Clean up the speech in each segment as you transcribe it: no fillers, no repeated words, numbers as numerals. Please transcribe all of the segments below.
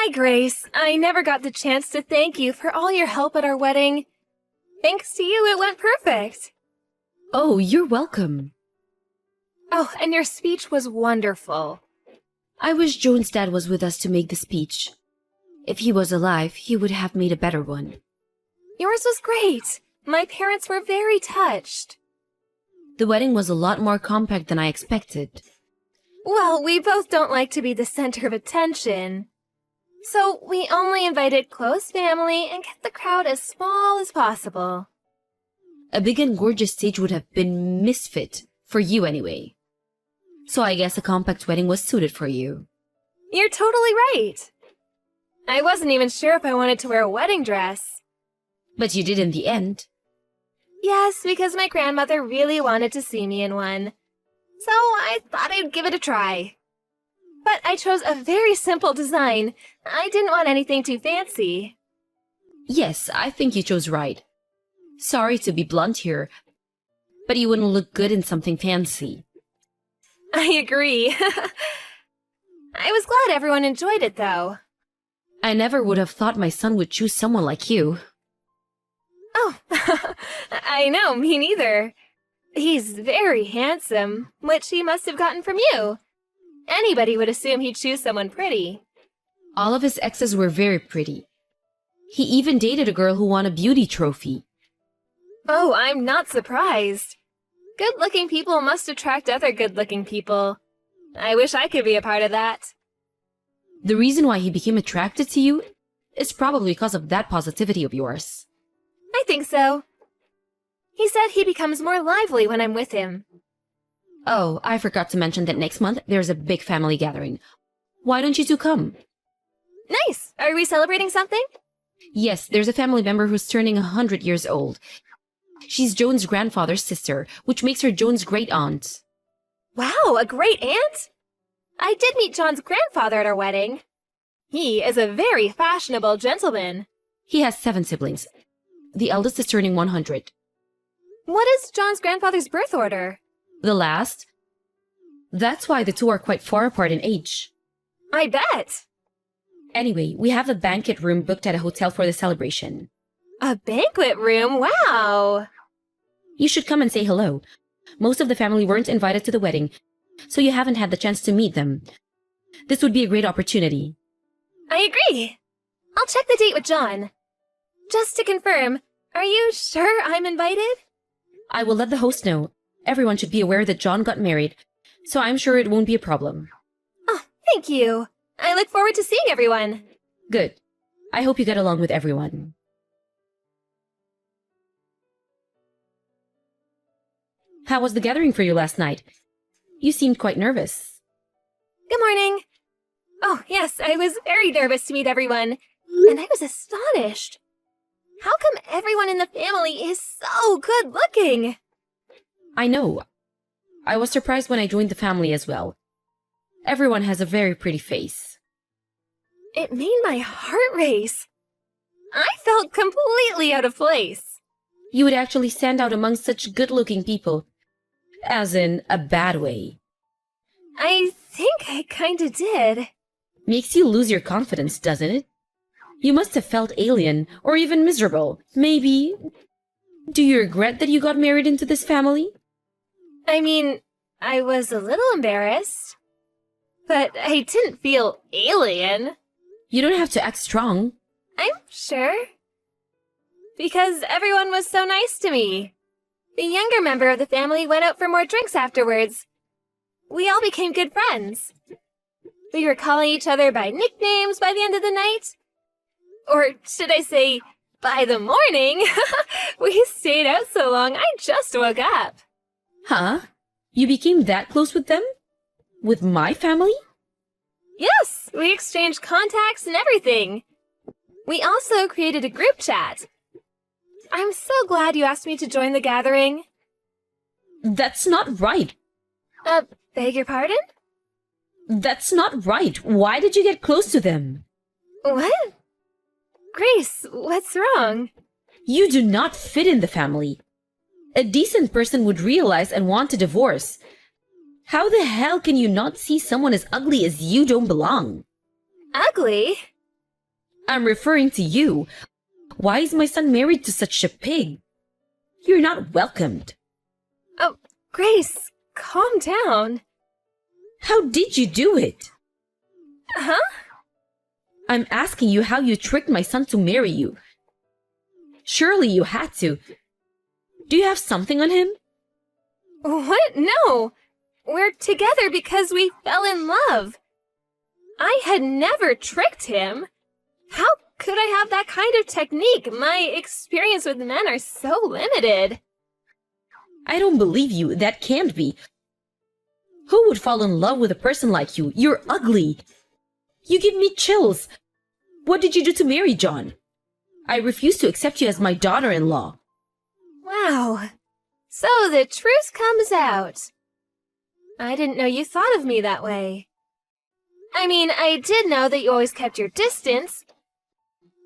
Hi, Grace. I never got the chance to thank you for all your help at our wedding. Thanks to you, it went perfect. Oh, you're welcome. Oh, and your speech was wonderful. I wish Joan's dad was with us to make the speech. If he was alive, he would have made a better one. Yours was great. My parents were very touched. The wedding was a lot more compact than I expected. Well, we both don't like to be the center of attention. So we only invited close family and kept the crowd as small as possible. A big and gorgeous stage would have been misfit, for you anyway. So I guess a compact wedding was suited for you. You're totally right. I wasn't even sure if I wanted to wear a wedding dress. But you did in the end. Yes, because my grandmother really wanted to see me in one. So I thought I'd give it a try. But I chose a very simple design. I didn't want anything too fancy. Yes, I think you chose right. Sorry to be blunt here, but you wouldn't look good in something fancy. I agree. I was glad everyone enjoyed it, though. I never would have thought my son would choose someone like you. Oh, I know, me neither. He's very handsome, which he must have gotten from you. Anybody would assume he'd choose someone pretty. All of his exes were very pretty. He even dated a girl who won a beauty trophy. Oh, I'm not surprised. Good-looking people must attract other good-looking people. I wish I could be a part of that. The reason why he became attracted to you is probably because of that positivity of yours. I think so. He said he becomes more lively when I'm with him. Oh, I forgot to mention that next month there's a big family gathering. Why don't you two come? Nice! Are we celebrating something? Yes, there's a family member who's turning 100 years old. She's Joan's grandfather's sister, which makes her Joan's great-aunt. Wow, a great-aunt? I did meet John's grandfather at our wedding. He is a very fashionable gentleman. He has 7 siblings. The eldest is turning 100. What is John's grandfather's birth order? The last? That's why the two are quite far apart in age. I bet. Anyway, we have a banquet room booked at a hotel for the celebration. A banquet room? Wow! You should come and say hello. Most of the family weren't invited to the wedding, so you haven't had the chance to meet them. This would be a great opportunity. I agree. I'll check the date with John. Just to confirm, are you sure I'm invited? I will let the host know. Everyone should be aware that John got married, so I'm sure it won't be a problem. Oh, thank you. I look forward to seeing everyone. Good. I hope you get along with everyone. How was the gathering for you last night? You seemed quite nervous. Good morning. Oh, yes, I was very nervous to meet everyone, and I was astonished. How come everyone in the family is so good-looking? I know. I was surprised when I joined the family as well. Everyone has a very pretty face. It made my heart race. I felt completely out of place. You would actually stand out among such good-looking people. As in, a bad way. I think I kinda did. Makes you lose your confidence, doesn't it? You must have felt alien, or even miserable. Maybe. Do you regret that you got married into this family? I mean, I was a little embarrassed. But I didn't feel alien. You don't have to act strong. I'm sure. Because everyone was so nice to me. The younger member of the family went out for more drinks afterwards. We all became good friends. We were calling each other by nicknames by the end of the night. Or should I say, by the morning? We stayed out so long, I just woke up. Huh? You became that close with them? With my family? Yes, we exchanged contacts and everything. We also created a group chat. I'm so glad you asked me to join the gathering. That's not right. Beg your pardon? That's not right. Why did you get close to them? What? Grace, what's wrong? You do not fit in the family. A decent person would realize and want a divorce. How the hell can you not see someone as ugly as you don't belong? Ugly? I'm referring to you. Why is my son married to such a pig? You're not welcomed. Oh, Grace, calm down. How did you do it? Huh? I'm asking you how you tricked my son to marry you. Surely you had to. Do you have something on him? What? No! We're together because we fell in love. I had never tricked him. How could I have that kind of technique? My experience with men are so limited. I don't believe you. That can't be. Who would fall in love with a person like you? You're ugly. You give me chills. What did you do to marry John? I refuse to accept you as my daughter-in-law. Wow. So the truth comes out. I didn't know you thought of me that way. I mean, I did know that you always kept your distance,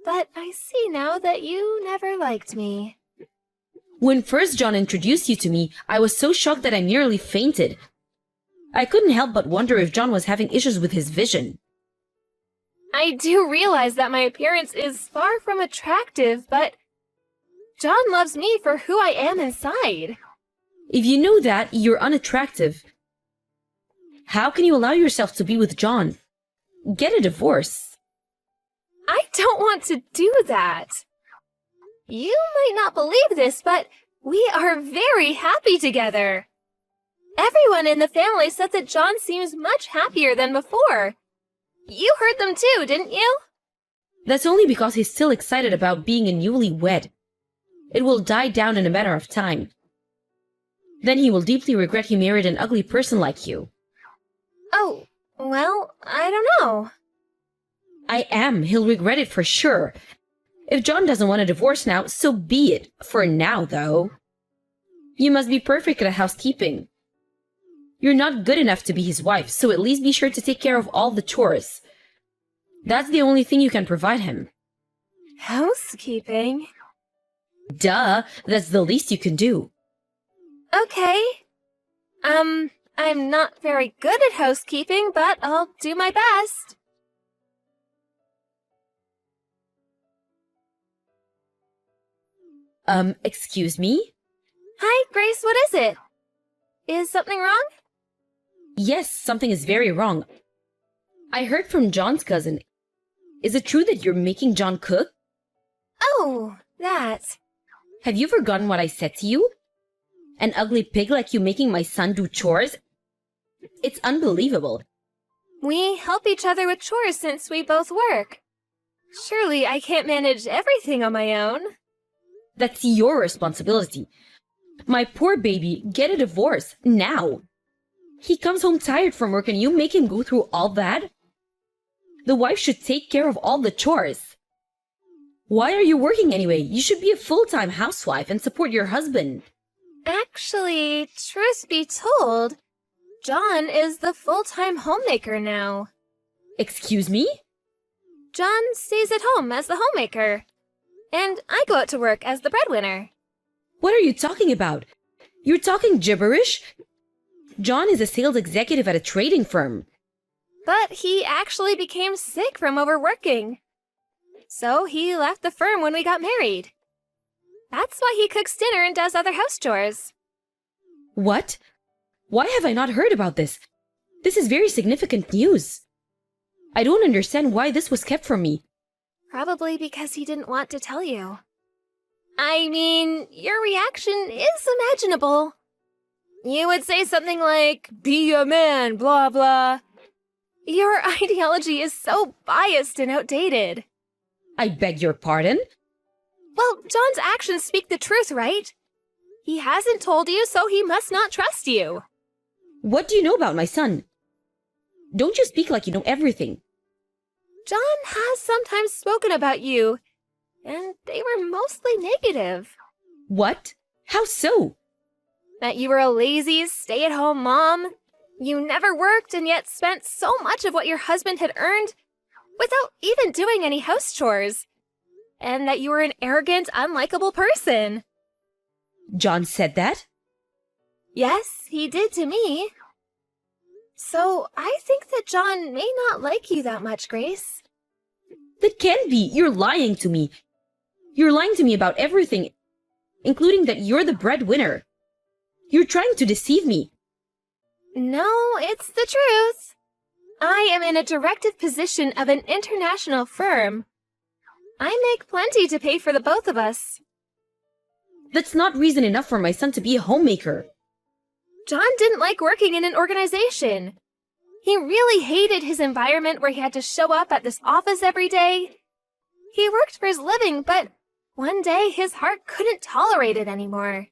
but I see now that you never liked me. When first John introduced you to me, I was so shocked that I nearly fainted. I couldn't help but wonder if John was having issues with his vision. I do realize that my appearance is far from attractive, but John loves me for who I am inside. If you know that, you're unattractive. How can you allow yourself to be with John? Get a divorce. I don't want to do that. You might not believe this, but we are very happy together. Everyone in the family said that John seems much happier than before. You heard them too, didn't you? That's only because he's still excited about being a newlywed. It will die down in a matter of time. Then he will deeply regret he married an ugly person like you. Oh, well, I don't know. I am. He'll regret it for sure. If John doesn't want a divorce now, so be it. For now, though. You must be perfect at housekeeping. You're not good enough to be his wife, so at least be sure to take care of all the chores. That's the only thing you can provide him. Housekeeping? Duh, that's the least you can do. Okay. I'm not very good at housekeeping, but I'll do my best. Excuse me? Hi, Grace, what is it? Is something wrong? Yes, something is very wrong. I heard from John's cousin. Is it true that you're making John cook? Oh, that. Have you forgotten what I said to you? An ugly pig like you making my son do chores? It's unbelievable. We help each other with chores since we both work. Surely I can't manage everything on my own. That's your responsibility. My poor baby, get a divorce, now. He comes home tired from work and you make him go through all that? The wife should take care of all the chores. Why are you working anyway? You should be a full-time housewife and support your husband. Actually, truth be told, John is the full-time homemaker now. Excuse me? John stays at home as the homemaker, and I go out to work as the breadwinner. What are you talking about? You're talking gibberish? John is a sales executive at a trading firm. But he actually became sick from overworking. So he left the firm when we got married. That's why he cooks dinner and does other house chores. What? Why have I not heard about this? This is very significant news. I don't understand why this was kept from me. Probably because he didn't want to tell you. I mean, your reaction is imaginable. You would say something like, "Be a man, blah blah." Your ideology is so biased and outdated. I beg your pardon? Well, John's actions speak the truth, right? He hasn't told you, so he must not trust you. What do you know about my son? Don't you speak like you know everything. John has sometimes spoken about you, and they were mostly negative. What? How so? That you were a lazy, stay-at-home mom. You never worked and yet spent so much of what your husband had earned without even doing any house chores. And that you were an arrogant, unlikable person. John said that? Yes, he did to me. So I think that John may not like you that much, Grace. That can't be. You're lying to me. You're lying to me about everything, including that you're the breadwinner. You're trying to deceive me. No, it's the truth. I am in a directive position of an international firm. I make plenty to pay for the both of us. That's not reason enough for my son to be a homemaker. John didn't like working in an organization. He really hated his environment where he had to show up at this office every day. He worked for his living, but one day his heart couldn't tolerate it anymore.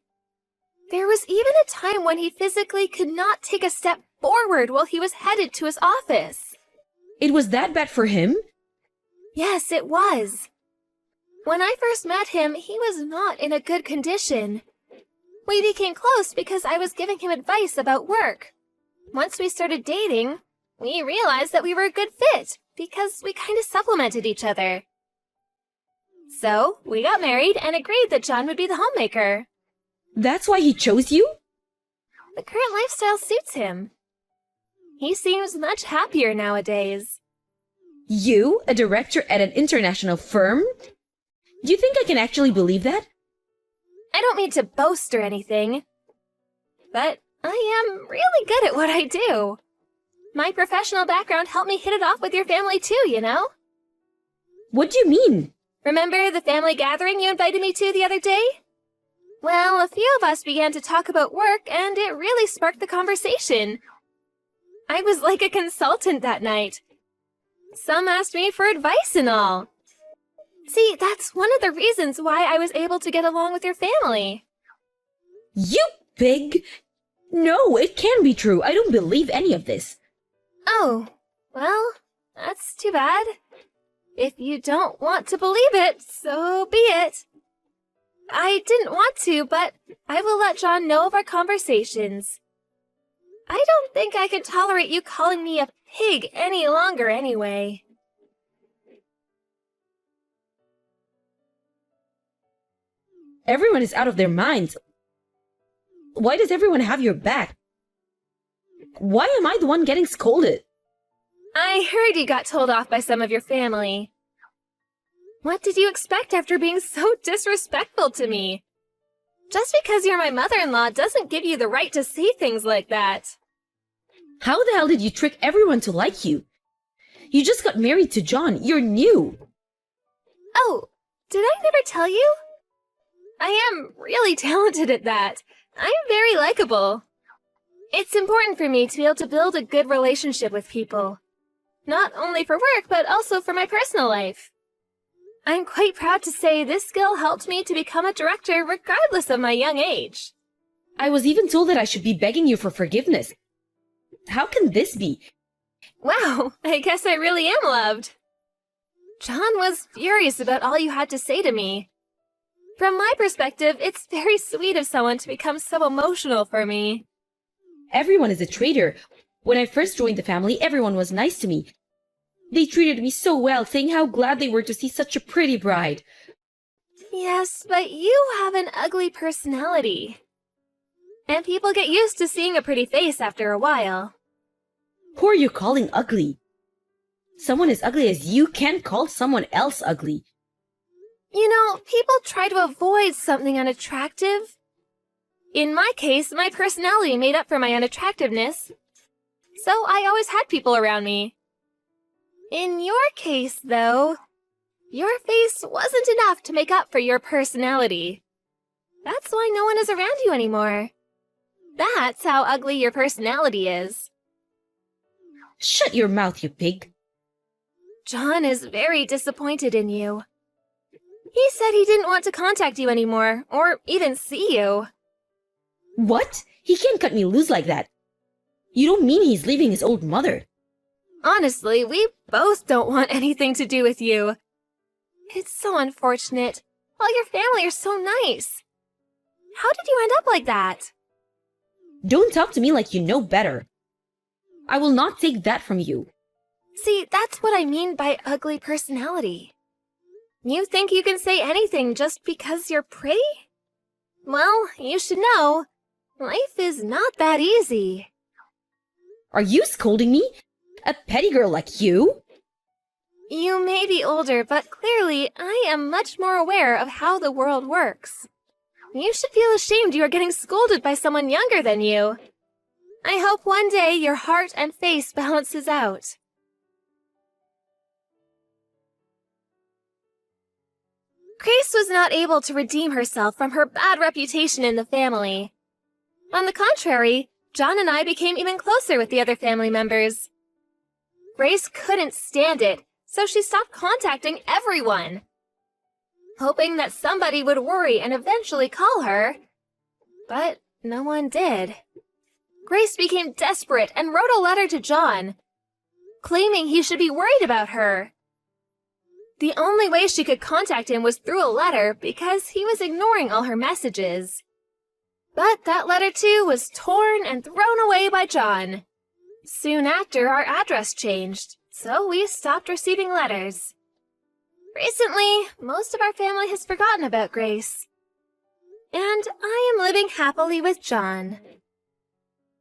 There was even a time when he physically could not take a step forward while he was headed to his office. It was that bad for him? Yes, it was. When I first met him, he was not in a good condition. We became close because I was giving him advice about work. Once we started dating, we realized that we were a good fit because we kind of supplemented each other. So, we got married and agreed that John would be the homemaker. That's why he chose you? The current lifestyle suits him. He seems much happier nowadays. You, a director at an international firm? Do you think I can actually believe that? I don't mean to boast or anything, but I am really good at what I do. My professional background helped me hit it off with your family too, you know? What do you mean? Remember the family gathering you invited me to the other day? Well, a few of us began to talk about work, and it really sparked the conversation. I was like a consultant that night. Some asked me for advice and all. See, that's one of the reasons why I was able to get along with your family. You pig! No, it can't be true. I don't believe any of this. Oh, well, that's too bad. If you don't want to believe it, so be it. I didn't want to, but I will let John know of our conversations. I don't think I can tolerate you calling me a pig any longer anyway. Everyone is out of their minds. Why does everyone have your back? Why am I the one getting scolded? I heard you got told off by some of your family. What did you expect after being so disrespectful to me? Just because you're my mother-in-law doesn't give you the right to say things like that. How the hell did you trick everyone to like you? You just got married to John. You're new. Oh, did I never tell you? I am really talented at that. I'm very likable. It's important for me to be able to build a good relationship with people. Not only for work, but also for my personal life. I'm quite proud to say this skill helped me to become a director regardless of my young age. I was even told that I should be begging you for forgiveness. How can this be? Wow, I guess I really am loved. John was furious about all you had to say to me. From my perspective, it's very sweet of someone to become so emotional for me. Everyone is a traitor. When I first joined the family, everyone was nice to me. They treated me so well, saying how glad they were to see such a pretty bride. Yes, but you have an ugly personality. And people get used to seeing a pretty face after a while. Who are you calling ugly? Someone as ugly as you can't call someone else ugly. You know, people try to avoid something unattractive. In my case, my personality made up for my unattractiveness. So I always had people around me. In your case, though, your face wasn't enough to make up for your personality. That's why no one is around you anymore. That's how ugly your personality is. Shut your mouth, you pig. John is very disappointed in you. He said he didn't want to contact you anymore, or even see you. What? He can't cut me loose like that. You don't mean he's leaving his old mother? Honestly, we both don't want anything to do with you. It's so unfortunate. All your family are so nice. How did you end up like that? Don't talk to me like you know better. I will not take that from you. See, that's what I mean by ugly personality. You think you can say anything just because you're pretty? Well, you should know, life is not that easy. Are you scolding me? A petty girl like you? You may be older, but clearly I am much more aware of how the world works. You should feel ashamed you are getting scolded by someone younger than you. I hope one day your heart and face balances out. Grace was not able to redeem herself from her bad reputation in the family. On the contrary, John and I became even closer with the other family members. Grace couldn't stand it, so she stopped contacting everyone, hoping that somebody would worry and eventually call her. But no one did. Grace became desperate and wrote a letter to John, claiming he should be worried about her. The only way she could contact him was through a letter because he was ignoring all her messages. But that letter too was torn and thrown away by John. Soon after, our address changed, so we stopped receiving letters. Recently, most of our family has forgotten about Grace. And I am living happily with John.